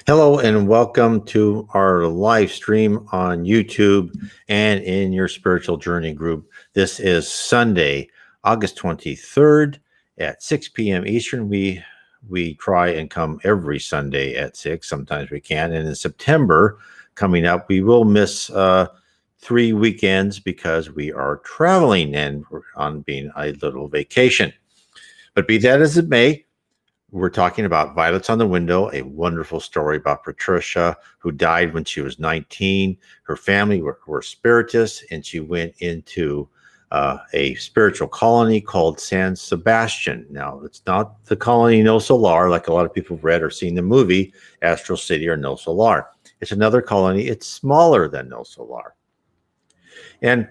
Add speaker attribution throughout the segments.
Speaker 1: Hello and welcome to our live stream on YouTube and in your spiritual journey group. This is Sunday, August 23rd at 6 p.m. Eastern. We try and come every Sunday at 6. Sometimes we can. And in September coming up, we will miss 3 weekends because we are traveling and on being a little vacation. But be that as it may, we're talking about Violets on the Window, a wonderful story about Patricia, who died when she was 19. Her family were spiritists, and she went into a spiritual colony called San Sebastian. Now, it's not the colony No Solar, like a lot of people have read or seen the movie Astral City or No Solar. It's another colony. It's smaller than No Solar. And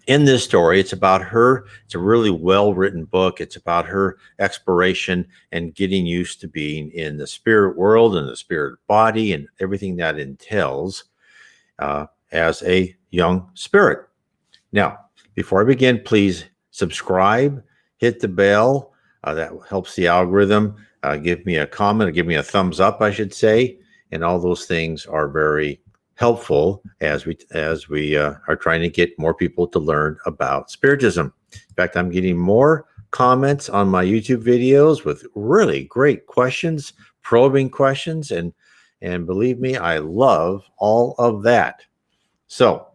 Speaker 1: in this story, it's about her. It's a really well-written book. It's about her exploration and getting used to being in the spirit world and the spirit body and everything that entails as a young spirit. Now, before I begin, please subscribe, hit the bell. That helps the algorithm. Give me a comment or give me a thumbs up, I should say. And all those things are very helpful as we are trying to get more people to learn about Spiritism. In fact, I'm getting more comments on my YouTube videos with really great questions, probing questions, and believe me, I love all of that. So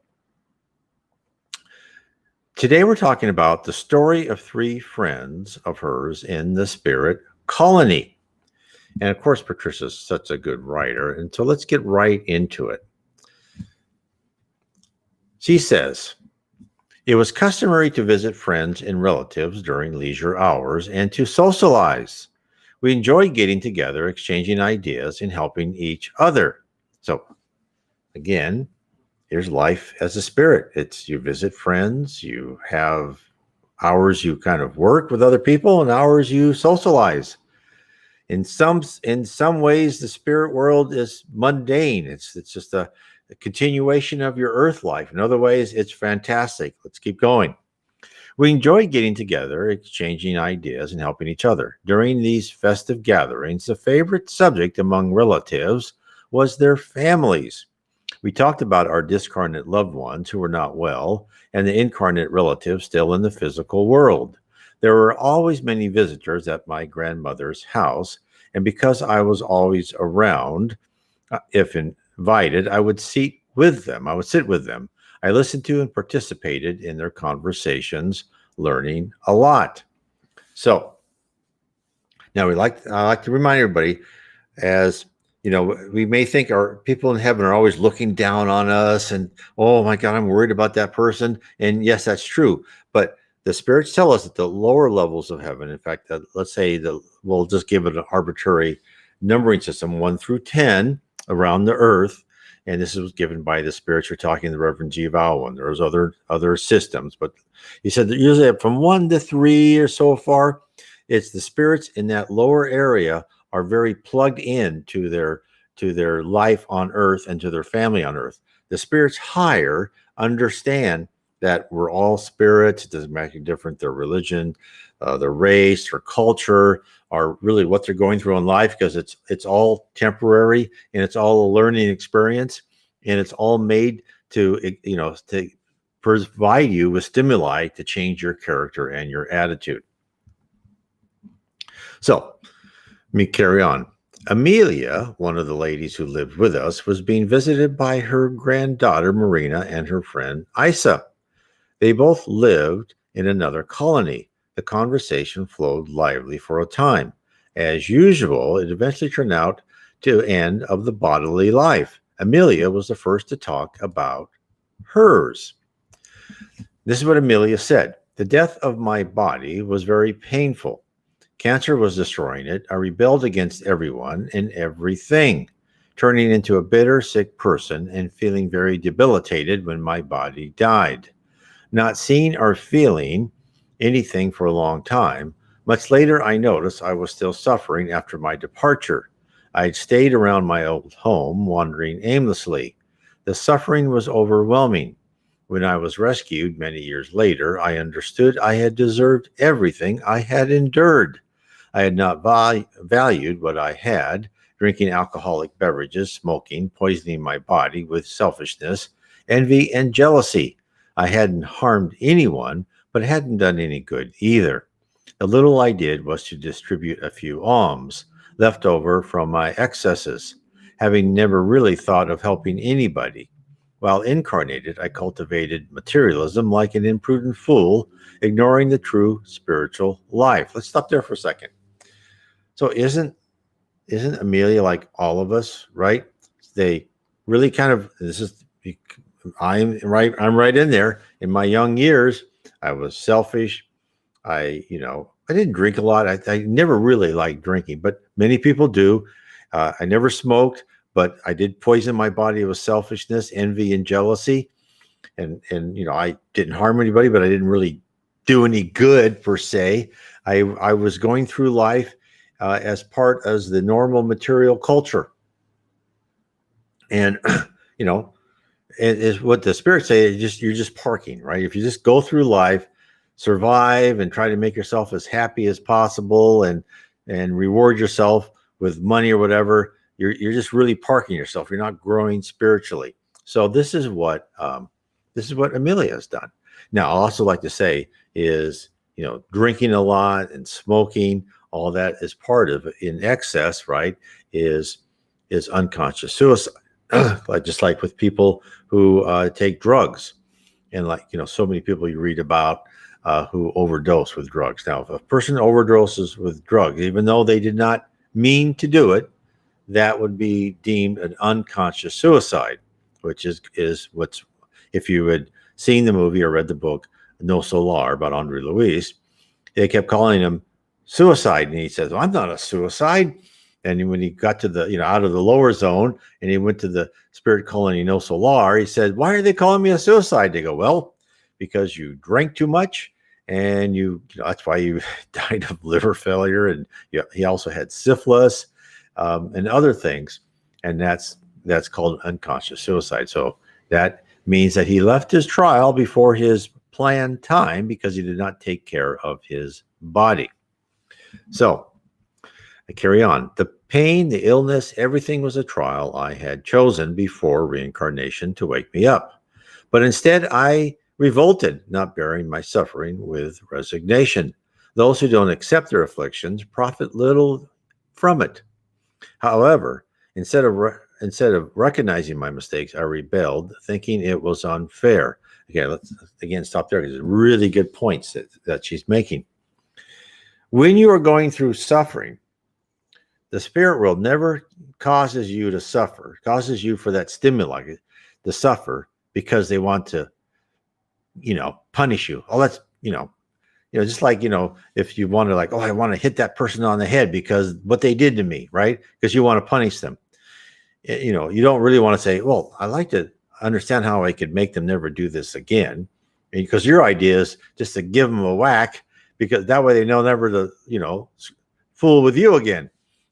Speaker 1: today we're talking about the story of 3 friends of hers in the spirit colony. And of course, Patricia's such a good writer, and so let's get right into it. She says, it was customary to visit friends and relatives during leisure hours and to socialize. We enjoyed getting together, exchanging ideas, and helping each other. So, again, here's life as a spirit. It's you visit friends, you have hours you kind of work with other people, and hours you socialize. In some ways, the spirit world is mundane. It's just a continuation of your earth life. In other ways, it's fantastic. Let's keep going. We enjoy getting together, exchanging ideas, and helping each other. During these festive gatherings, the favorite subject among relatives was their families. We talked about our discarnate loved ones who were not well, and the incarnate relatives still in the physical world. There were always many visitors at my grandmother's house, and because I was always around, if invited, I would sit with them. I listened to and participated in their conversations, learning a lot. So now I like to remind everybody, as you know, we may think our people in heaven are always looking down on us and, oh my God, I'm worried about that person. And yes, that's true. But the spirits tell us that the lower levels of heaven, in fact, let's say we'll just give it an arbitrary numbering system, 1 through 10 around the earth. And this was given by the spirits you're talking, the Reverend G. Vowell. There's other systems, but he said that usually from 1 to 3 or so far, it's the spirits in that lower area are very plugged in to their life on earth and to their family on earth. The spirits higher understand that we're all spirits. It doesn't make a difference their religion, their race, their culture, or really what they're going through in life, because it's all temporary and it's all a learning experience, and it's all made to provide you with stimuli to change your character and your attitude. So let me carry on. Amelia, one of the ladies who lived with us, was being visited by her granddaughter Marina and her friend Isa. They both lived in another colony. The conversation flowed lively for a time. As usual, it eventually turned out to end of the bodily life. Amelia was the first to talk about hers. This is what Amelia said. The death of my body was very painful. Cancer was destroying it. I rebelled against everyone and everything, turning into a bitter, sick person and feeling very debilitated when my body died. Not seeing or feeling anything for a long time. Much later, I noticed I was still suffering after my departure. I had stayed around my old home, wandering aimlessly. The suffering was overwhelming. When I was rescued many years later, I understood I had deserved everything I had endured. I had not valued what I had drinking alcoholic beverages, smoking, poisoning my body with selfishness, envy, and jealousy. I hadn't harmed anyone, but hadn't done any good either. The little I did was to distribute a few alms left over from my excesses, having never really thought of helping anybody. While incarnated, I cultivated materialism like an imprudent fool, ignoring the true spiritual life. Let's stop there for a second. So isn't Amelia like all of us, right? They really kind of I'm right in there. In my young years, I was selfish. I didn't drink a lot. I never really liked drinking, but many people do. I never smoked, but I did poison my body with selfishness, envy, and jealousy. And I didn't harm anybody, but I didn't really do any good per se. I was going through life as part of the normal material culture. And, is what the spirits say, you're just parking, right? If you just go through life, survive, and try to make yourself as happy as possible and reward yourself with money or whatever, you're just really parking yourself. You're not growing spiritually. So this is what Amelia has done. Now, I'll also like to say is, drinking a lot and smoking, all that is part of it in excess, right? Is unconscious suicide. Just like with people who take drugs, and so many people you read about who overdose with drugs. Now, if a person overdoses with drugs, even though they did not mean to do it, that would be deemed an unconscious suicide, which is what's, if you had seen the movie or read the book No Solar about Andre Luis, they kept calling him suicide, and he says, well, I'm not a suicide. And when he got to the, out of the lower zone and he went to the spirit colony No Solar, he said, why are they calling me a suicide? They go, well, because you drank too much and that's why you died of liver failure. And he also had syphilis and other things. And that's called unconscious suicide. So that means that he left his trial before his planned time because he did not take care of his body. So I carry on. The pain, the illness, everything was a trial I had chosen before reincarnation to wake me up. But instead, I revolted, not bearing my suffering with resignation. Those who don't accept their afflictions profit little from it. However, instead of recognizing my mistakes, I rebelled, thinking it was unfair. Okay, let's again stop there because it's really good points that she's making. When you are going through suffering, the spirit world never causes you to suffer, causes you for that stimuli to suffer because they want to, punish you. Oh, that's, just like, if you want to I want to hit that person on the head because what they did to me, right? Because you want to punish them. You don't really want to say, well, I'd like to understand how I could make them never do this again. Because your idea is just to give them a whack because that way they know never to, fool with you again.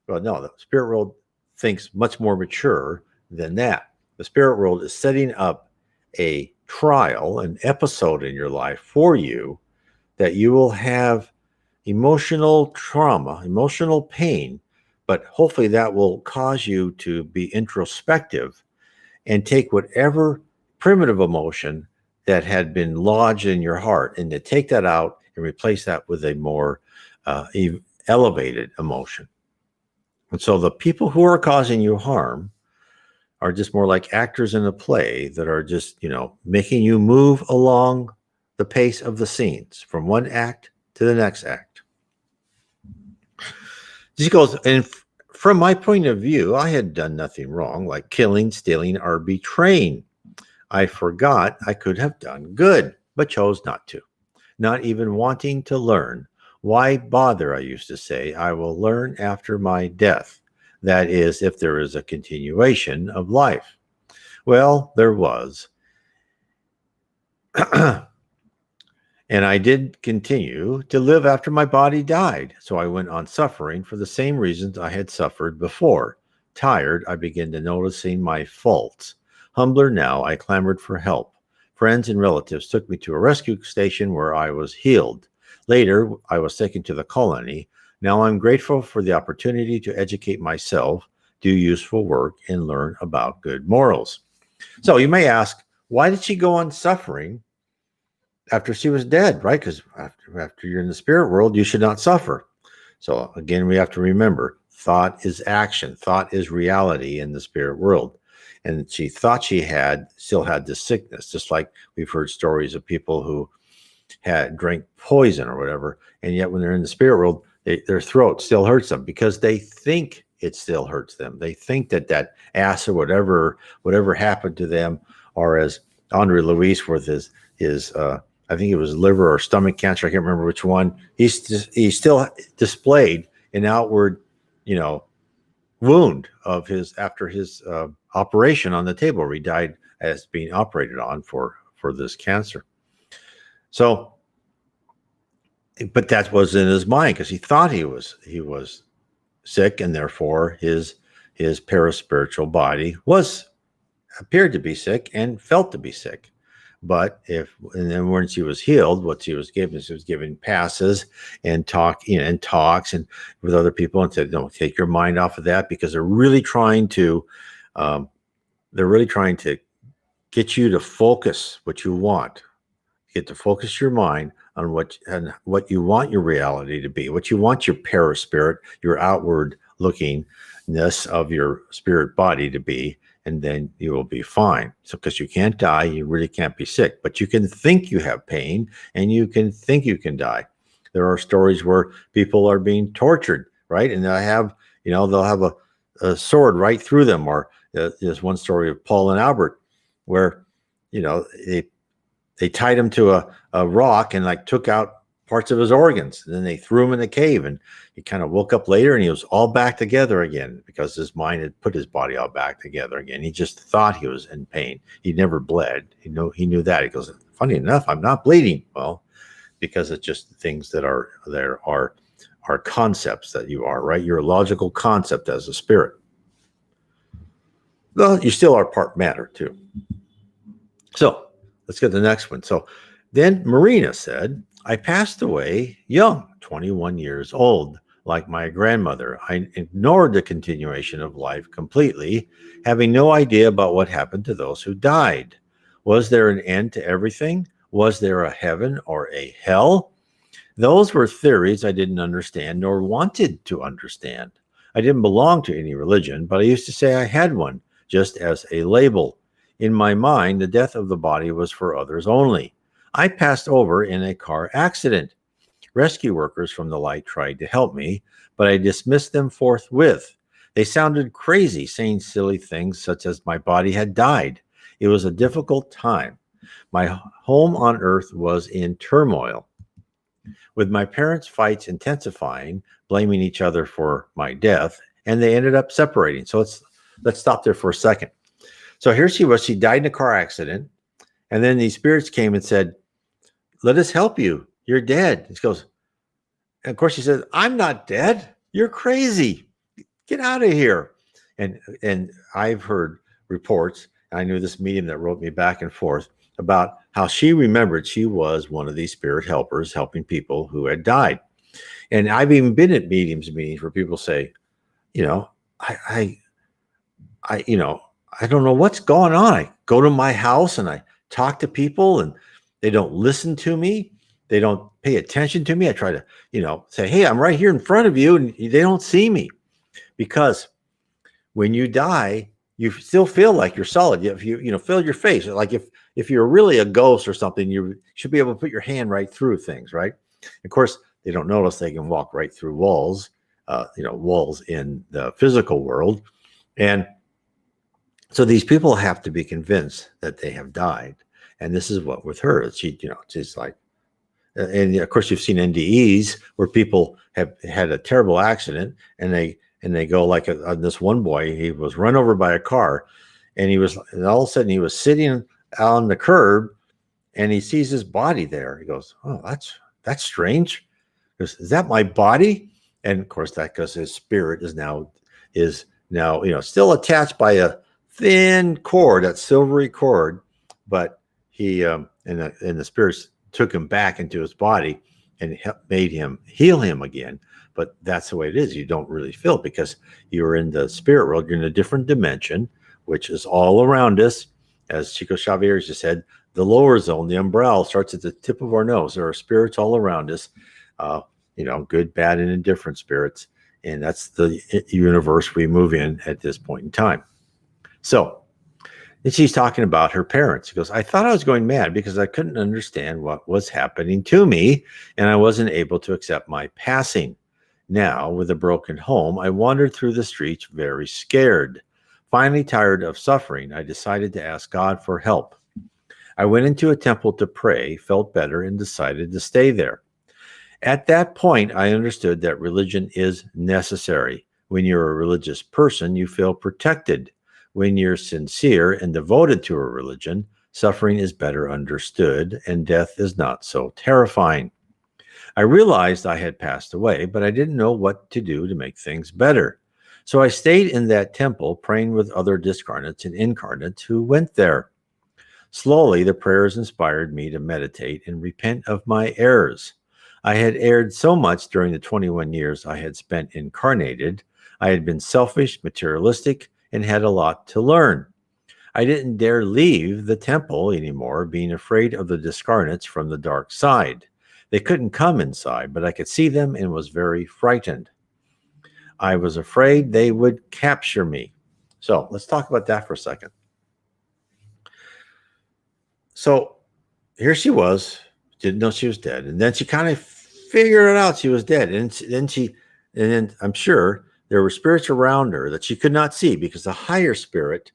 Speaker 1: Well, no, the spirit world thinks much more mature than that. The spirit world is setting up a trial, an episode in your life for you that you will have emotional trauma, emotional pain, but hopefully that will cause you to be introspective and take whatever primitive emotion that had been lodged in your heart and to take that out and replace that with a more elevated emotion. And so the people who are causing you harm are just more like actors in a play that are just, making you move along the pace of the scenes from one act to the next act. She goes, and from my point of view, I had done nothing wrong, like killing, stealing, or betraying. I forgot I could have done good, but chose not to, not even wanting to learn. Why bother, I used to say. I will learn after my death. That is, if there is a continuation of life. Well, there was. And I did continue to live after my body died. So I went on suffering for the same reasons I had suffered before. Tired, I began to noticing my faults. Humbler now, I clamored for help. Friends and relatives took me to a rescue station where I was healed. Later, I was taken to the colony. Now I'm grateful for the opportunity to educate myself, do useful work, and learn about good morals. So you may ask, why did she go on suffering after she was dead, right? Because after you're in the spirit world, you should not suffer. So again, we have to remember, thought is action. Thought is reality in the spirit world. And she thought she still had this sickness, just like we've heard stories of people who drank poison or whatever. And yet when they're in the spirit world, their throat still hurts them because they think it still hurts them. They think that acid, whatever happened to them, or as Andre Luis with his I think it was liver or stomach cancer. I can't remember which one. He still displayed an outward, wound of his after his operation on the table where he died as being operated on for this cancer. So, but that was in his mind because he thought he was sick, and therefore his paraspiritual body appeared to be sick and felt to be sick. But and then once he was healed, what he was given passes and talks and with other people and said, "Don't take your mind off of that," because they're really trying to get you to focus what you want. Get to focus your mind on what you want your reality to be, what you want your paraspirit, your outward lookingness of your spirit body to be. And then you will be fine. So, because you can't die, you really can't be sick, but you can think you have pain and you can think you can die. There are stories where people are being tortured, right? And they'll have a sword right through them. Or there's one story of Paul and Albert where, they tied him to a rock and took out parts of his organs. And then they threw him in a cave, and he kind of woke up later and he was all back together again because his mind had put his body all back together again. He just thought he was in pain. He never bled. He knew that. He goes, funny enough, I'm not bleeding. Well, because it's just things that are concepts that you are, right? You're a logical concept as a spirit. Well, you still are part matter too. So let's get to the next one. So then Marina said, I passed away young, 21 years old, like my grandmother. I ignored the continuation of life completely, having no idea about what happened to those who died. Was there an end to everything? Was there a heaven or a hell? Those were theories I didn't understand nor wanted to understand. I didn't belong to any religion, but I used to say I had one, just as a label. In my mind, the death of the body was for others only. I passed over in a car accident. Rescue workers from the light tried to help me, but I dismissed them forthwith. They sounded crazy, saying silly things such as my body had died. It was a difficult time. My home on earth was in turmoil, with my parents' fights intensifying, blaming each other for my death, and they ended up separating. So let's stop there for a second. So here she was. She died in a car accident, and then these spirits came and said, let us help you. You're dead. She goes, and of course she says, I'm not dead. You're crazy. Get out of here. And I've heard reports, I knew this medium that wrote me back and forth about how she remembered she was one of these spirit helpers helping people who had died. And I've even been at meetings where people say, I don't know what's going on. I go to my house and I talk to people and they don't listen to me. They don't pay attention to me. I try to, say, hey, I'm right here in front of you, and they don't see me. Because when you die, you still feel like you're solid. If you feel your face, like if you're really a ghost or something, you should be able to put your hand right through things, right? Of course, they don't notice they can walk right through walls, walls in the physical world. And so these people have to be convinced that they have died. And this is what with her, she's like, and of course you've seen NDEs where people have had a terrible accident and they go like this one boy, he was run over by a car and all of a sudden he was sitting on the curb and he sees his body there. He goes, oh, that's strange. He goes, is that my body? And of course that because his spirit is now still attached by a thin cord, that silvery cord, but he and the spirits took him back into his body and made him heal him again. but that's the way it is. You don't really feel it because you're in the spirit world. You're in a different dimension, which is all around us. As Chico Xavier just said, the lower zone, the umbral, starts at the tip of our nose. There are spirits all around us, good, bad, and indifferent spirits. And that's the universe we move in at this point in time. So, and she's talking about her parents. She goes, I thought I was going mad because I couldn't understand what was happening to me, and I wasn't able to accept my passing. Now, with a broken home, I wandered through the streets very scared. Finally, tired of suffering, I decided to ask God for help. I went into a temple to pray, felt better, and decided to stay there. At that point, I understood that religion is necessary. When you're a religious person, you feel protected. When you're sincere and devoted to a religion, suffering is better understood and death is not so terrifying. I realized I had passed away, but I didn't know what to do to make things better. So I stayed in that temple, praying with other discarnates and incarnates who went there. Slowly, the prayers inspired me to meditate and repent of my errors. I had erred so much during the 21 years I had spent incarnated. I had been selfish, materialistic, and had a lot to learn. I didn't dare leave the temple anymore, being afraid of the discarnates from the dark side. They couldn't come inside, but I could see them and was very frightened. I was afraid they would capture me. So let's talk about that for a second. So here she was, didn't know she was dead. And then she kind of figured it out she was dead. And then I'm sure there were spirits around her that she could not see, because a higher spirit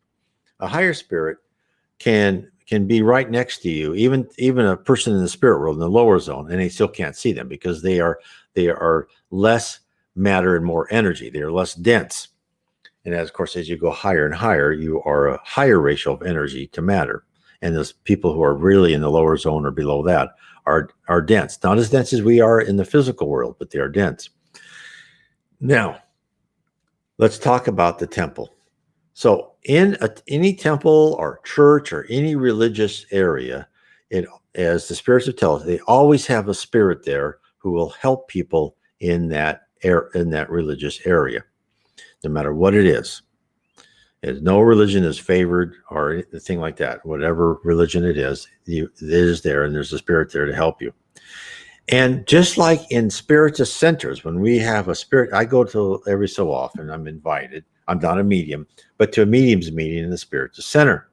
Speaker 1: can be right next to you, even a person in the spirit world in the lower zone, and they still can't see them because they are less matter and more energy. They are less dense. And of course, as you go higher and higher, you are a higher ratio of energy to matter. And those people who are really in the lower zone or below that are dense. Not as dense as we are in the physical world, but they are dense. Now, let's talk about the temple. So in any temple or church or any religious area, as the spirits have told us, they always have a spirit there who will help people in that religious area, no matter what it is. No religion is favored or anything like that. Whatever religion it is there, and there's a spirit there to help you. And just like in spiritist centers, when we have a spirit, I go to every so often, I'm invited. I'm not a medium, but to a medium's meeting in the spiritist center.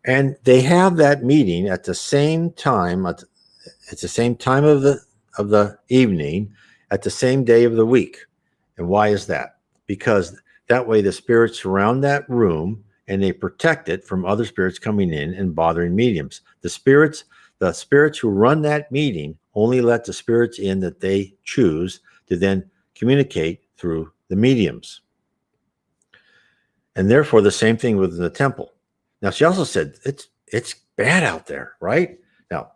Speaker 1: And they have that meeting at the same time, at the same time of the evening, at the same day of the week. And why is that? Because that way the spirits surround that room and they protect it from other spirits coming in and bothering mediums. The spirits who run that meeting only let the spirits in that they choose to then communicate through the mediums. And therefore, the same thing within the temple. Now, she also said it's bad out there, right? Now,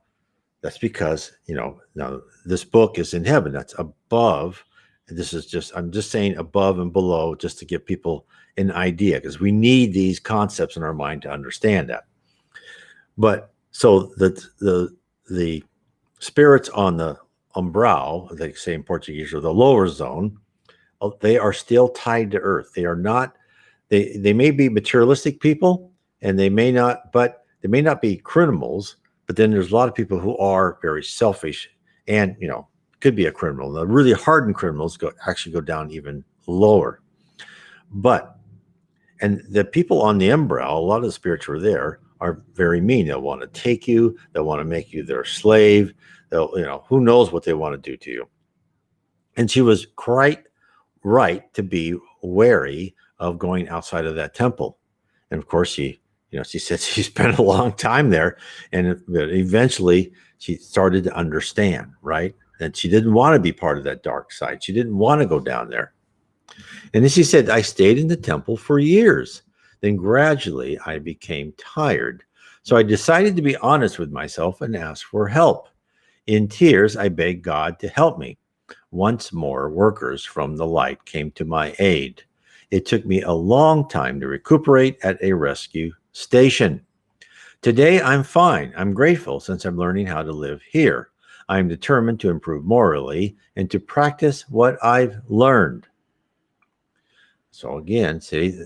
Speaker 1: that's because, now this book is in heaven. That's above. I'm just saying above and below just to give people an idea, because we need these concepts in our mind to understand that. But so the spirits on the umbral, they say in Portuguese, or the lower zone, they are still tied to earth. They are not, they may be materialistic people, and they may not be criminals, but then there's a lot of people who are very selfish and, could be a criminal. The really hardened criminals actually go down even lower. And the people on the umbral, a lot of the spirits who are there are very mean. They'll want to take you. They'll want to make you their slave. They'll, who knows what they want to do to you. And she was quite right to be wary of going outside of that temple. And of course, she said she spent a long time there, and eventually she started to understand, right? That she didn't want to be part of that dark side. She didn't want to go down there. And then she said, I stayed in the temple for years. Then gradually I became tired. So I decided to be honest with myself and ask for help. In tears, I begged God to help me. Once more, workers from the light came to my aid. It took me a long time to recuperate at a rescue station. Today, I'm fine. I'm grateful since I'm learning how to live here. I am determined to improve morally and to practice what I've learned. So again, see,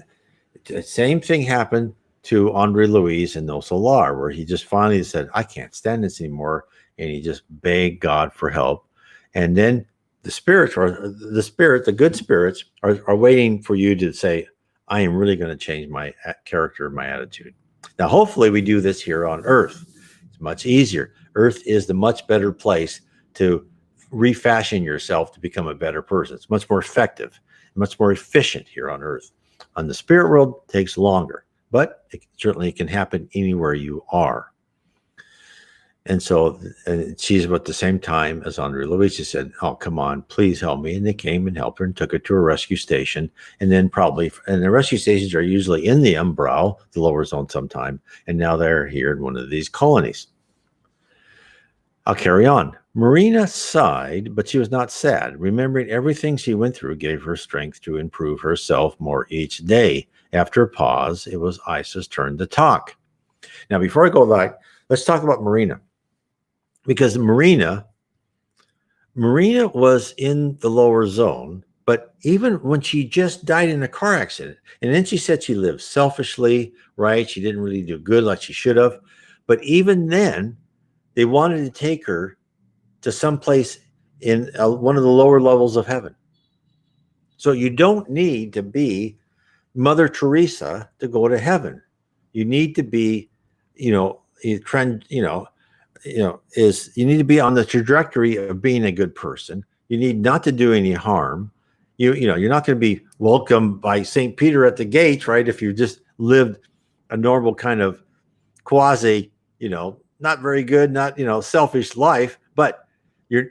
Speaker 1: the same thing happened to Andre Louis in No Solar, where he just finally said, I can't stand this anymore. And he just begged God for help. And then the good spirits are waiting for you to say, I am really going to change my character, my attitude. Now, hopefully we do this here on Earth. It's much easier. Earth is the much better place to refashion yourself to become a better person. It's much more effective, much more efficient here on Earth. On the spirit world, it takes longer, but it certainly can happen anywhere you are. And so she's at the same time as Andre Louis. She said, oh, come on, please help me. And they came and helped her and took her to a rescue station. And then and the rescue stations are usually in the umbral, the lower zone sometime. And now they're here in one of these colonies. I'll carry on. Marina sighed, but she was not sad. Remembering everything she went through gave her strength to improve herself more each day. After a pause, it was Isa's turn to talk. Now, before I go back, let's talk about Marina. Because Marina was in the lower zone, but even when she just died in a car accident, and then she said she lived selfishly, right? She didn't really do good like she should have. But even then, they wanted to take her to some place in one of the lower levels of heaven. So you don't need to be Mother Teresa to go to heaven. You need to be, you need to be on the trajectory of being a good person. You need not to do any harm. You're not going to be welcomed by St. Peter at the gates, right? If you just lived a normal kind of quasi, not very good, not, selfish life, but the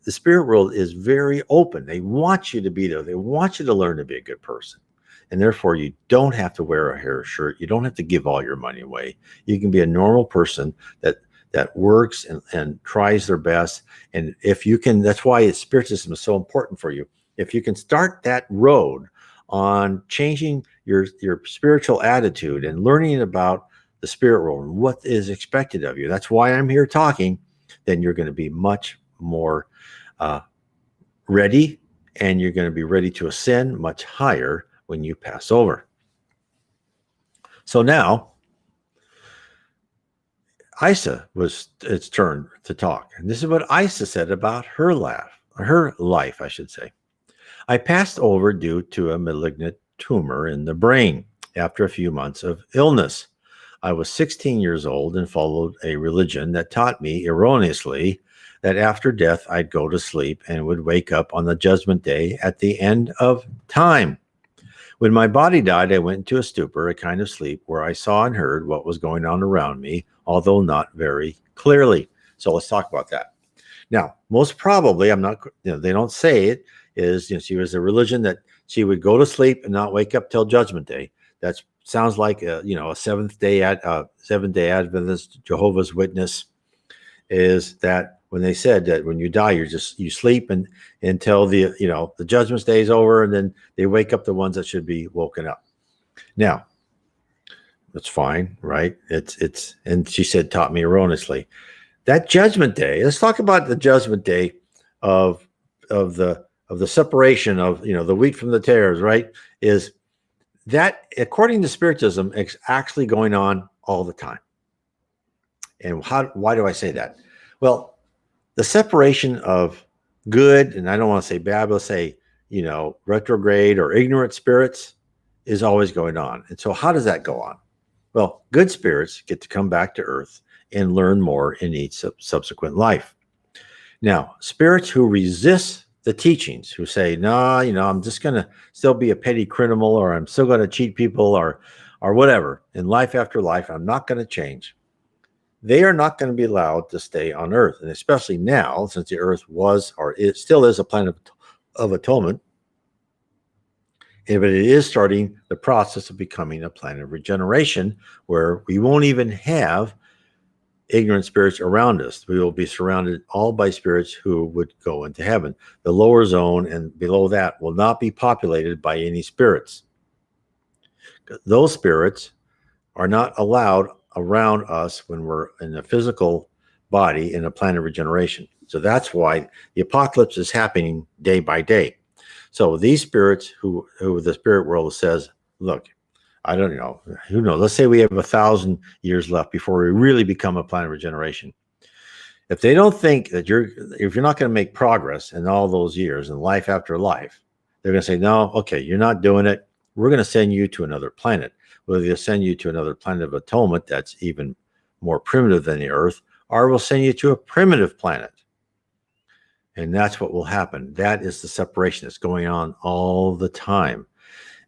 Speaker 1: spirit world is very open. They want you to be there. They want you to learn to be a good person. And therefore, you don't have to wear a hair shirt. You don't have to give all your money away. You can be a normal person that works and tries their best. And if you can, that's why Spiritism is so important for you. If you can start that road on changing your spiritual attitude and learning about the spirit world and what is expected of you, that's why I'm here talking, then you're going to be much more ready, and you're going to be ready to ascend much higher when you pass over. So now, Isa its turn to talk. And this is what Isa said about her life, I should say. I passed over due to a malignant tumor in the brain after a few months of illness. I was 16 years old and followed a religion that taught me erroneously that after death I'd go to sleep and would wake up on the judgment day at the end of time. When my body died, I went into a stupor, a kind of sleep, where I saw and heard what was going on around me, although not very clearly. So let's talk about that. Now, most probably, they don't say it, is, she was a religion that she would go to sleep and not wake up till Judgment Day. That sounds like a Seventh-day Adventist, Jehovah's Witness, is that when they said that when you die, you sleep until the Judgment Day is over, and then they wake up the ones that should be woken up. Now, that's fine, right? And she said, taught me erroneously. That Judgment Day. Let's talk about the Judgment Day of the separation of the wheat from the tares, right? Is that, according to Spiritism, it's actually going on all the time. And why do I say that? Well, the separation of good, and I don't want to say bad, but let's say, retrograde or ignorant spirits is always going on. And so how does that go on? Well, good spirits get to come back to Earth and learn more in each subsequent life. Now, spirits who resist the teachings, who say, no, I'm just going to still be a petty criminal, or I'm still going to cheat people, or whatever, in life after life, I'm not going to change. They are not going to be allowed to stay on Earth. And especially now, since the Earth was, or it still is, a planet of atonement, but it is starting the process of becoming a planet of regeneration, where we won't even have ignorant spirits around us. We will be surrounded all by spirits who would go into heaven. The lower zone and below that will not be populated by any spirits. Those spirits are not allowed around us when we're in the physical body in a plan of regeneration. So that's why the apocalypse is happening day by day. So these spirits who the spirit world says, look, I don't know, who knows? Let's say we have 1,000 years left before we really become a plan of regeneration. If they don't think that if you're not going to make progress in all those years and life after life, they're going to say, no, okay, you're not doing it. We're going to send you to another planet. Whether they'll send you to another planet of atonement that's even more primitive than the Earth, or we'll send you to a primitive planet. And that's what will happen. That is the separation that's going on all the time.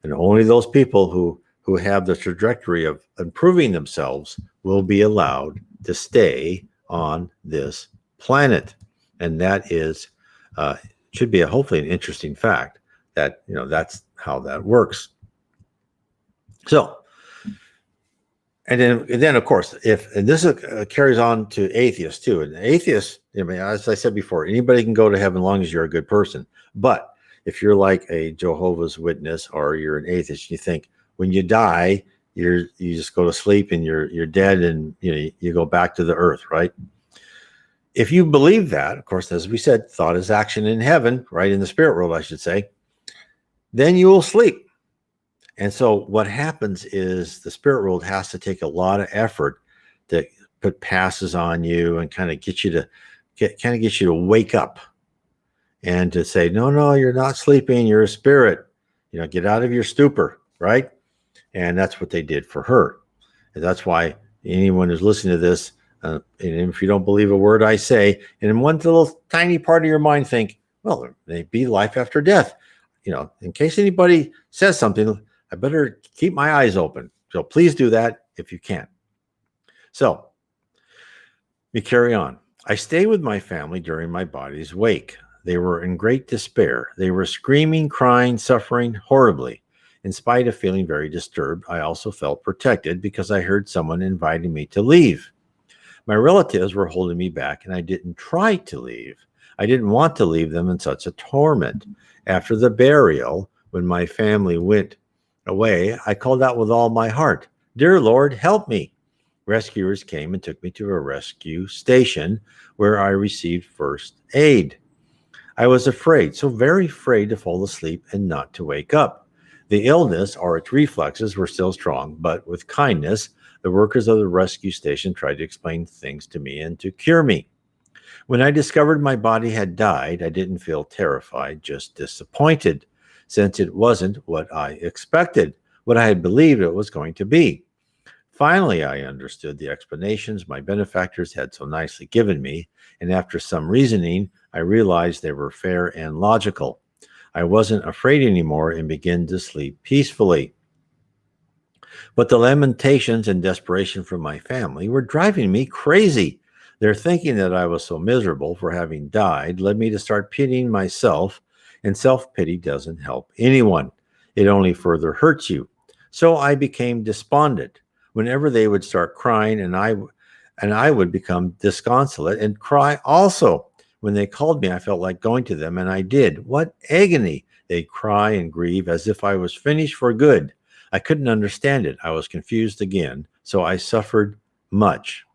Speaker 1: And only those people who have the trajectory of improving themselves will be allowed to stay on this planet. And that is should be hopefully an interesting fact that, that's how that works. So, and then of course, and this carries on to atheists too. And atheists, as I said before, anybody can go to heaven as long as you're a good person. But if you're like a Jehovah's Witness or you're an atheist, you think when you die, you just go to sleep and you're dead, and you go back to the earth, right? If you believe that, of course, as we said, thought is action in heaven, right? In the spirit world, I should say, then you will sleep. And so what happens is the spirit world has to take a lot of effort to put passes on you and kind of get you to wake up and to say, no, you're not sleeping. You're a spirit, get out of your stupor. Right. And that's what they did for her. And that's why anyone who's listening to this, and if you don't believe a word I say, and in one little tiny part of your mind think, well, there may be life after death. In case anybody says something, I better keep my eyes open. So please do that if you can. So we carry on. I stayed with my family during my body's wake. They were in great despair. They were screaming, crying, suffering horribly. In spite of feeling very disturbed, I also felt protected because I heard someone inviting me to leave. My relatives were holding me back, and I didn't try to leave. I didn't want to leave them in such a torment. After the burial, when my family went away, I called out with all my heart, "Dear Lord, help me." Rescuers came and took me to a rescue station where I received first aid. I was afraid, so very afraid to fall asleep and not to wake up. The illness or its reflexes were still strong, but with kindness, the workers of the rescue station tried to explain things to me and to cure me. When I discovered my body had died, I didn't feel terrified, just disappointed, since it wasn't what I expected, what I had believed it was going to be. Finally, I understood the explanations my benefactors had so nicely given me, and after some reasoning, I realized they were fair and logical. I wasn't afraid anymore and began to sleep peacefully. But the lamentations and desperation from my family were driving me crazy. Their thinking that I was so miserable for having died led me to start pitying myself, and self-pity doesn't help anyone. It only further hurts you. So I became despondent. Whenever they would start crying, and I would become disconsolate and cry also. When they called me, I felt like going to them, and I did. What agony! They'd cry and grieve as if I was finished for good. I couldn't understand it. I was confused again, so I suffered much.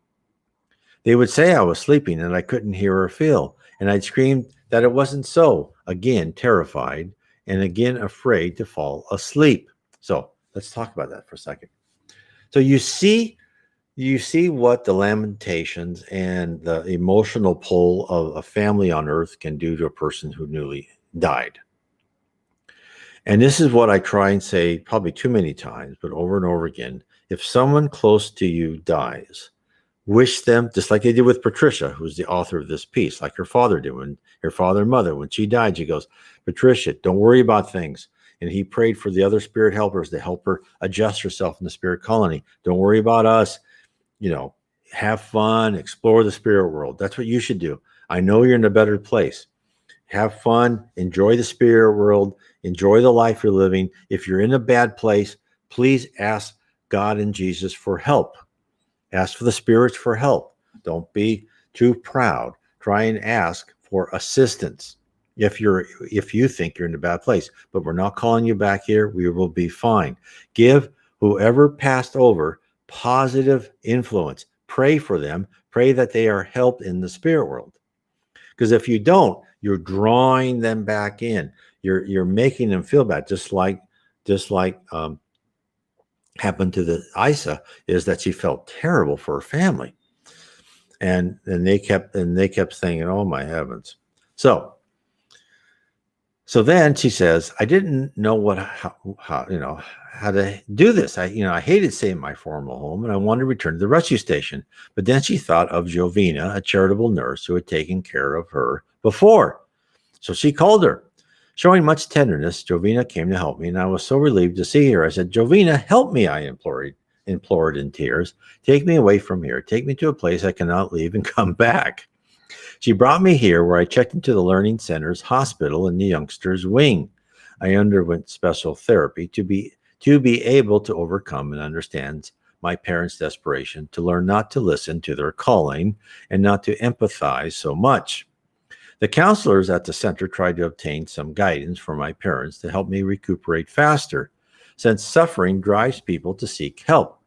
Speaker 1: They would say I was sleeping and I couldn't hear or feel, and I'd scream that it wasn't so, again terrified and again afraid to fall asleep. So let's talk about that for a second. So you see what the lamentations and the emotional pull of a family on earth can do to a person who newly died. And this is what I try and say probably too many times, but over and over again. If someone close to you dies, wish them, just like they did with Patricia, who's the author of this piece, like her father did when her father and mother, when she died, she goes, "Patricia, don't worry about things." And he prayed for the other spirit helpers to help her adjust herself in the spirit colony. Don't worry about us. Have fun, explore the spirit world. That's what you should do. I know you're in a better place. Have fun, enjoy the spirit world, enjoy the life you're living. If you're in a bad place, please ask God and Jesus for help. Ask for the spirits for help. Don't be too proud. Try and ask for assistance if you think you're in a bad place. But we're not calling you back here. We will be fine. Give whoever passed over positive influence. Pray for them. Pray that they are helped in the spirit world. Because if you don't, you're drawing them back in. You're making them feel bad, just like happened to the Isa, is that she felt terrible for her family, and they kept saying, "Oh my heavens!" So then she says, "I didn't know how to do this. I hated staying in my formal home, and I wanted to return to the rescue station. But then she thought of Jovina, a charitable nurse who had taken care of her before. So she called her. Showing much tenderness, Jovina came to help me, and I was so relieved to see her. I said, 'Jovina, help me,' I implored in tears. 'Take me away from here. Take me to a place I cannot leave and come back.' She brought me here, where I checked into the Learning Center's hospital in the youngsters' wing. I underwent special therapy to be able to overcome and understand my parents' desperation, to learn not to listen to their calling and not to empathize so much. The counselors at the center tried to obtain some guidance for my parents to help me recuperate faster, since suffering drives people to seek help.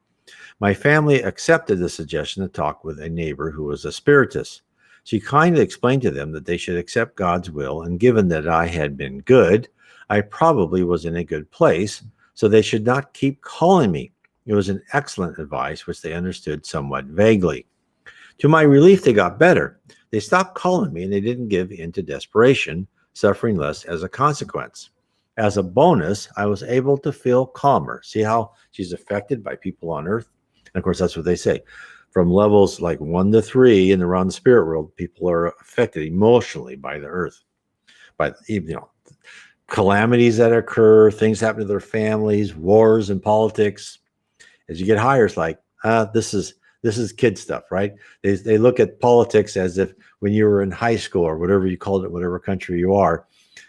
Speaker 1: My family accepted the suggestion to talk with a neighbor who was a spiritist. She kindly explained to them that they should accept God's will, and given that I had been good, I probably was in a good place, so they should not keep calling me. It was an excellent advice, which they understood somewhat vaguely. To my relief, they got better. They stopped calling me, and they didn't give in to desperation, suffering less as a consequence. As a bonus, I was able to feel calmer. See how she's affected by people on earth? And of course, that's what they say. From levels like 1 to 3 and around the spirit world, people are affected emotionally by the earth, by calamities that occur, things happen to their families, wars and politics. As you get higher, it's like, this is kid stuff, right? They look at politics as if when you were in high school or whatever you called it, whatever country you are,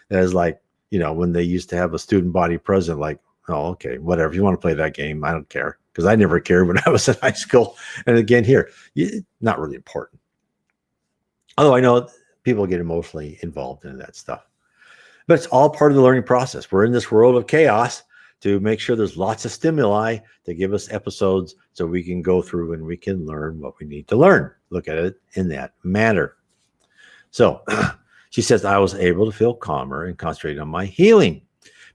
Speaker 1: as like, when they used to have a student body president, like, oh, okay, whatever. If you want to play that game, I don't care. Because I never cared when I was in high school. And again, here, not really important. Although I know people get emotionally involved in that stuff. But it's all part of the learning process. We're in this world of chaos to make sure there's lots of stimuli to give us episodes so we can go through and we can learn what we need to learn. Look at it in that manner. So she says, I was able to feel calmer and concentrate on my healing.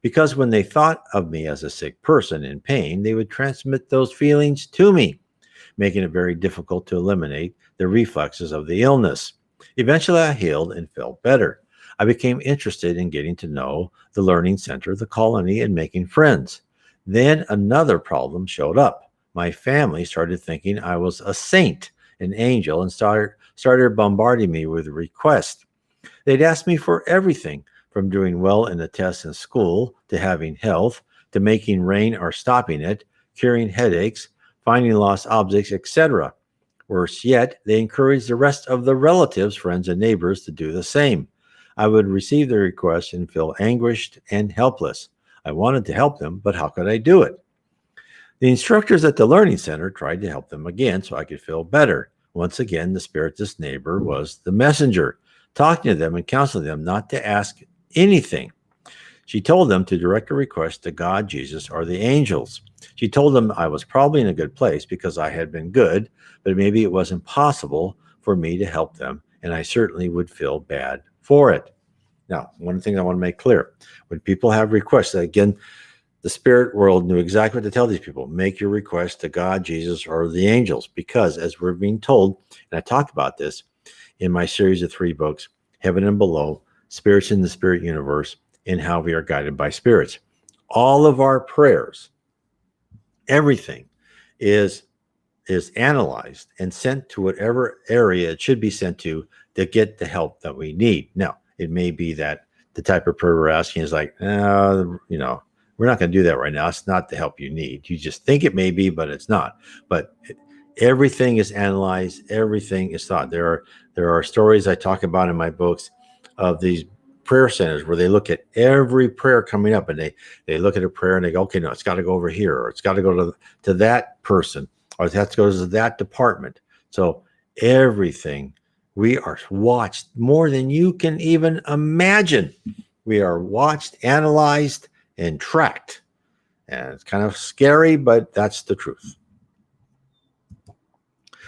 Speaker 1: Because when they thought of me as a sick person in pain, they would transmit those feelings to me, making it very difficult to eliminate the reflexes of the illness. Eventually, I healed and felt better. I became interested in getting to know the learning center, the colony, and making friends. Then another problem showed up. My family started thinking I was a saint, an angel, and started bombarding me with requests. They'd ask me for everything, from doing well in the tests in school, to having health, to making rain or stopping it, curing headaches, finding lost objects, etc. Worse yet, they encouraged the rest of the relatives, friends, and neighbors to do the same. I would receive the request and feel anguished and helpless. I wanted to help them, but how could I do it? The instructors at the Learning Center tried to help them again so I could feel better. Once again, the Spiritist neighbor was the messenger, talking to them and counseling them not to ask anything. She told them to direct a request to God, Jesus, or the angels. She told them I was probably in a good place because I had been good, but maybe it wasn't possible for me to help them, and I certainly would feel bad for it. Now, one thing I want to make clear, when people have requests, again, the spirit world knew exactly what to tell these people. Make your request to God, Jesus, or the angels, because as we're being told, and I talked about this in my series of 3 books, Heaven and Below, Spirits in the Spirit Universe, and How We Are Guided by Spirits. All of our prayers, everything is analyzed and sent to whatever area it should be sent to get the help that we need. Now, it may be that the type of prayer we're asking is like, we're not going to do that right now. It's not the help you need. You just think it may be, but it's not. But everything is analyzed. Everything is thought. There are stories I talk about in my books of these prayer centers where they look at every prayer coming up, and they look at a prayer and they go, okay, no, it's got to go over here, or it's got to go to that person, or it has to go to that department. So everything, we are watched more than you can even imagine. We are watched, analyzed, and tracked. And it's kind of scary, but that's the truth.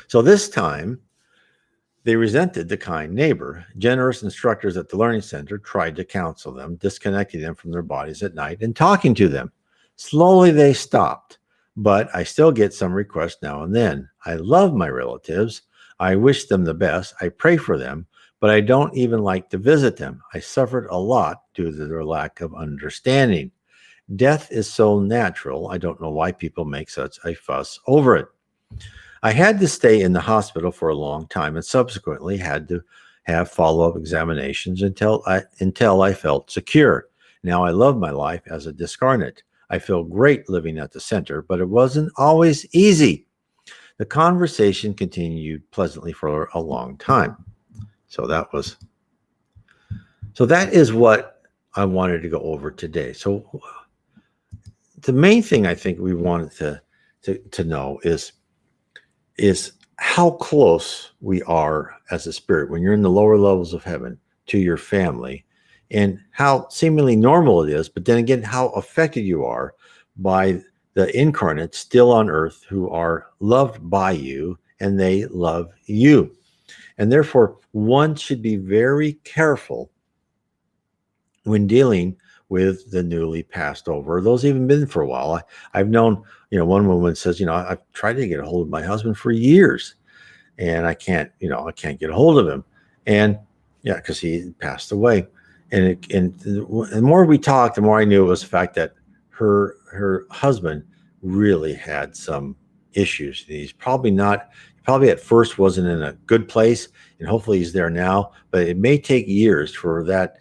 Speaker 1: So this time, They resented the kind neighbor. Generous instructors at the learning center tried to counsel them, disconnecting them from their bodies at night and talking to them. Slowly they stopped, but I still get some requests now and then. I love my relatives. I wish them the best. I pray for them, but I don't even like to visit them. I suffered a lot due to their lack of understanding. Death is so natural. I don't know why people make such a fuss over it. I had to stay in the hospital for a long time and subsequently had to have follow-up examinations until I felt secure. Now I love my life as a discarnate. I feel great living at the center, but it wasn't always easy. The conversation continued pleasantly for a long time. So that is what I wanted to go over today. So the main thing I think we wanted to know is how close we are as a spirit when you're in the lower levels of heaven to your family, and how seemingly normal it is, but then again, how affected you are by the incarnates still on earth who are loved by you and they love you. And therefore, one should be very careful when dealing with the newly passed over, those even been for a while. I've known, one woman says, I've tried to get a hold of my husband for years and I can't get a hold of him. And yeah, because he passed away. And the more we talked, the more I knew it was the fact that her husband really had some issues. He's probably at first wasn't in a good place, and hopefully he's there now, but it may take years for that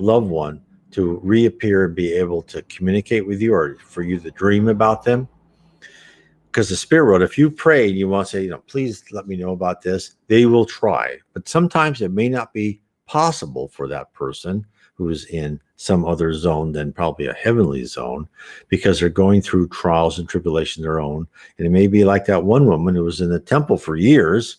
Speaker 1: loved one to reappear and be able to communicate with you, or for you to dream about them. Because the spirit world, if you pray and you want to say, please let me know about this, they will try. But sometimes it may not be possible for that person who is in some other zone than probably a heavenly zone, because they're going through trials and tribulations of their own. And it may be like that one woman who was in the temple for years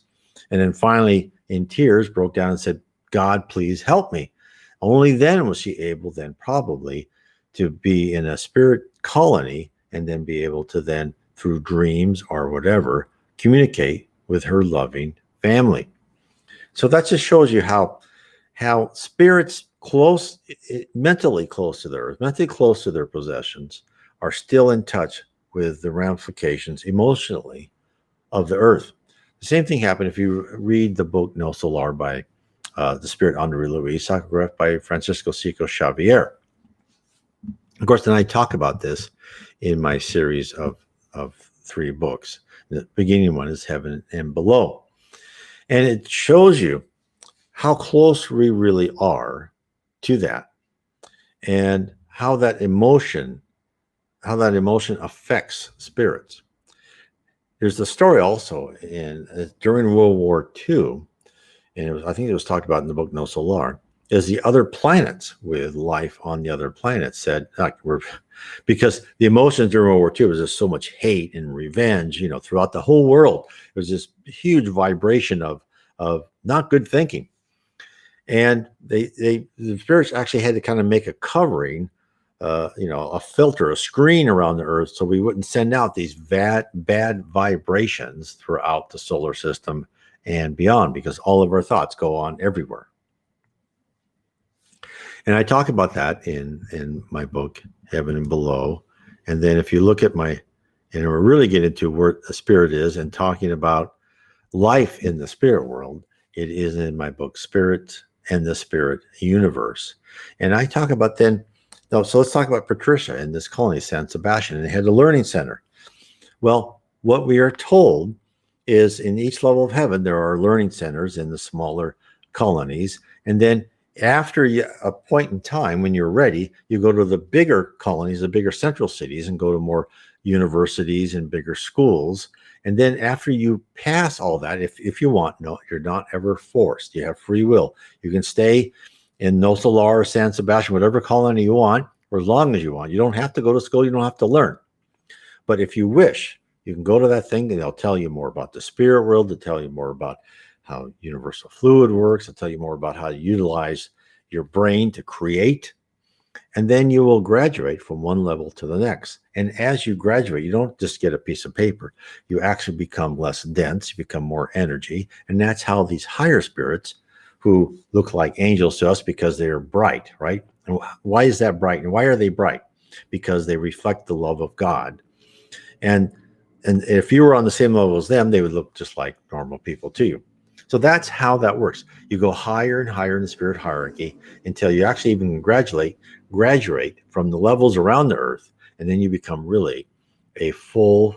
Speaker 1: and then finally in tears broke down and said, God, please help me. Only then was she able then probably to be in a spirit colony and then be able to then, through dreams or whatever, communicate with her loving family. So that just shows you how spirits mentally close to the earth, mentally close to their possessions, are still in touch with the ramifications emotionally of the earth. The same thing happened if you read the book No Solar by the Spirit Andre Louis, psychographed by Francisco Seco Xavier. Of course, then I talk about this in my series of 3 books. The beginning one is Heaven and Below. And it shows you how close we really are to that, and how that emotion affects spirits. There's the story also during World War II, and I think it was talked about in the book No Solar, is the other planets with life on the other planets said, because the emotions during World War II was just so much hate and revenge, throughout the whole world. It was this huge vibration of not good thinking. And the spirits actually had to kind of make a covering, a filter, a screen around the earth, so we wouldn't send out these bad vibrations throughout the solar system and beyond, because all of our thoughts go on everywhere. And I talk about that in my book, Heaven and Below. And then if you look at and we're really getting into where the spirit is and talking about life in the spirit world, it is in my book, Spirit and the Spirit Universe. And I talk about so let's talk about Patricia in this colony, San Sebastian, and they had a learning center. Well, what we are told is in each level of heaven, there are learning centers in the smaller colonies. And then after a point in time, when you're ready, you go to the bigger colonies, the bigger central cities, and go to more universities and bigger schools. And then after you pass all that, if you want, no, you're not ever forced. You have free will. You can stay in No Solar or San Sebastian, whatever colony you want, for as long as you want. You don't have to go to school. You don't have to learn. But if you wish, you can go to that thing and they'll tell you more about the spirit world. They'll tell you more about how universal fluid works. They'll tell you more about how to utilize your brain to create. And then you will graduate from one level to the next. And as you graduate, you don't just get a piece of paper. You actually become less dense, you become more energy. And that's how these higher spirits, who look like angels to us because they're bright, right? And why is that bright? And why are they bright? Because they reflect the love of God. And if you were on the same level as them, they would look just like normal people to you. So that's how that works. You go higher and higher in the spirit hierarchy until you actually even graduate from the levels around the earth, and then you become really a full,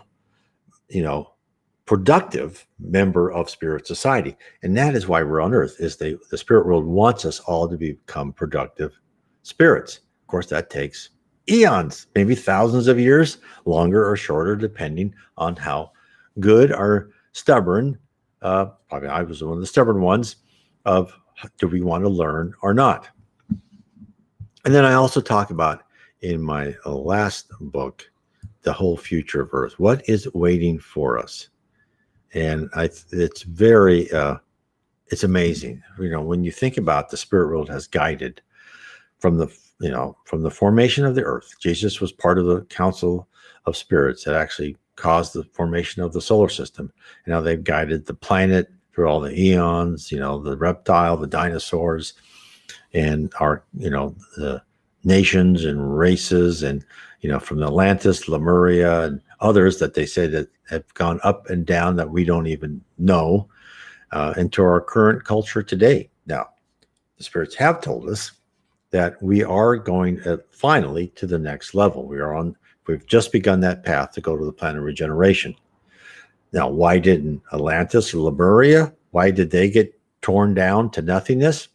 Speaker 1: productive member of spirit society. And that is why we're on earth, is the spirit world wants us all to become productive spirits. Of course, that takes eons, maybe thousands of years, longer or shorter, depending on how good or stubborn, probably I was one of the stubborn ones, of do we want to learn or not. And then I also talk about in my last book, the whole future of Earth. What is waiting for us? And it's very, it's amazing. When you think about the spirit world has guided from the formation of the earth. Jesus was part of the council of spirits that actually caused the formation of the solar system. And now they've guided the planet through all the eons, the reptile, the dinosaurs, and our, the nations and races, and, from Atlantis, Lemuria, and others that they say that have gone up and down that we don't even know, into our current culture today. Now, the spirits have told us that we are going finally to the next level. We've just begun that path to go to the planet of regeneration. Now, why didn't Atlantis or Lemuria, why did they get torn down to nothingness?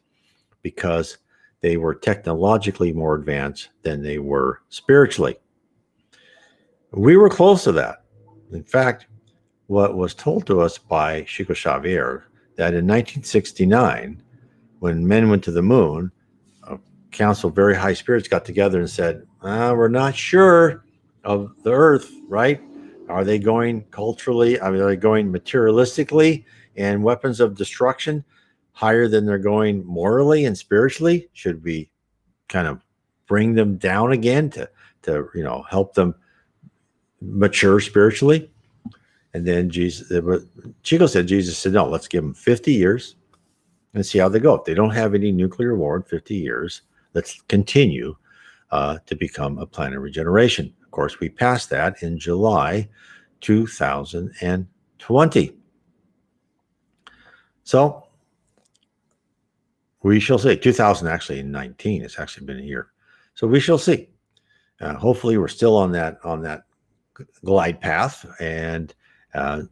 Speaker 1: Because they were technologically more advanced than they were spiritually. We were close to that. In fact, what was told to us by Chico Xavier, that in 1969, when men went to the moon, a council of very high spirits got together and said, we're not sure of the earth, right? Are they going culturally? Are they going materialistically and weapons of destruction higher than they're going morally and spiritually? Should we kind of bring them down again to help them mature spiritually? And then Chico said, Jesus said, no, let's give them 50 years and see how they go. If they don't have any nuclear war in 50 years, let's continue to become a planet of regeneration. Of course, we passed that in July 2020. So we shall see. 2019. It's actually been a year. So we shall see. Hopefully, we're still on that glide path. And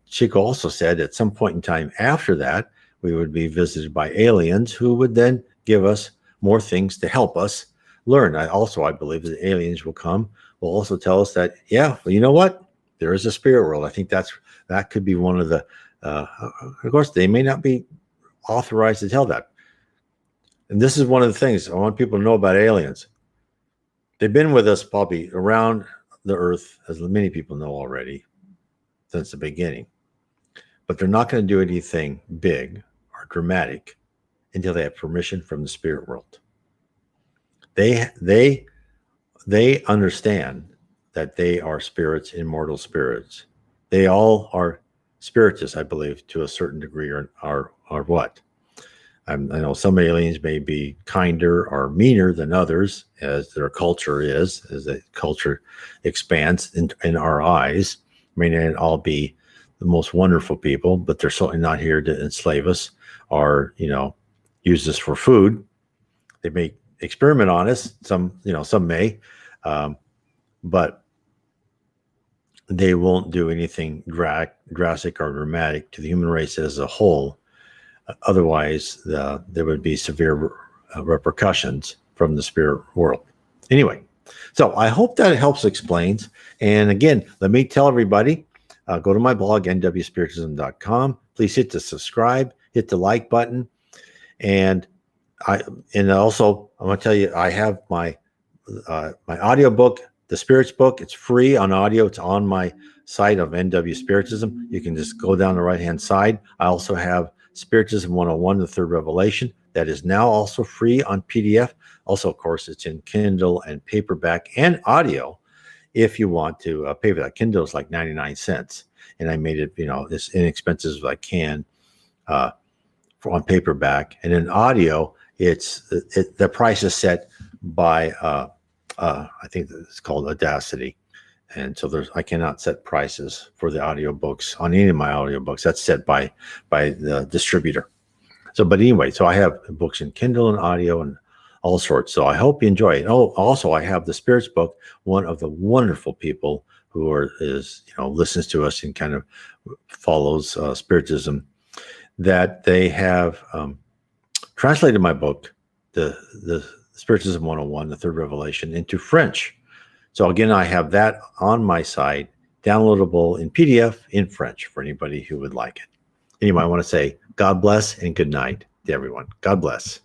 Speaker 1: Chico also said at some point in time after that, we would be visited by aliens who would then give us more things to help us learn. I believe that aliens will also tell us that, you know what? There is a spirit world. I think that could be one of the, of course, they may not be authorized to tell that. And this is one of the things I want people to know about aliens. They've been with us probably around the earth, as many people know already, since the beginning. But they're not going to do anything big or dramatic until they have permission from the spirit world. They understand that they are spirits, immortal spirits. They all are spiritists, I believe, to a certain degree, or what. I know some aliens may be kinder or meaner than others, as their culture is, as the culture expands in our eyes. May not all be the most wonderful people, but they're certainly not here to enslave us or, use us for food. They may experiment on us. Some may, but they won't do anything drastic or dramatic to the human race as a whole. Otherwise, there would be severe repercussions from the spirit world. Anyway, so I hope that helps explains. And again, let me tell everybody, go to my blog, nwspiritism.com. Please hit the subscribe, hit the like button. And also, I want to tell you, I have my audio book, The Spirits Book. It's free on audio. It's on my site of NW Spiritism. You can just go down the right-hand side. I also have Spiritism 101, The Third Revelation. That is now also free on PDF. Also, of course, it's in Kindle and paperback and audio. If you want to pay for that, Kindle is like 99 cents, and I made it, as inexpensive as I can on paperback. And in audio, the price is set by I think it's called Audacity. And so I cannot set prices for the audiobooks on any of my audiobooks. That's set by the distributor. So, but anyway, so I have books in Kindle and audio and all sorts. So I hope you enjoy it. Oh, also I have the Spirits book. One of the wonderful people who listens to us and kind of follows Spiritism, that they have translated my book, the Spiritism 101, the Third Revelation, into French. So again, I have that on my site, downloadable in PDF in French for anybody who would like it. Anyway, I want to say God bless and good night to everyone. God bless.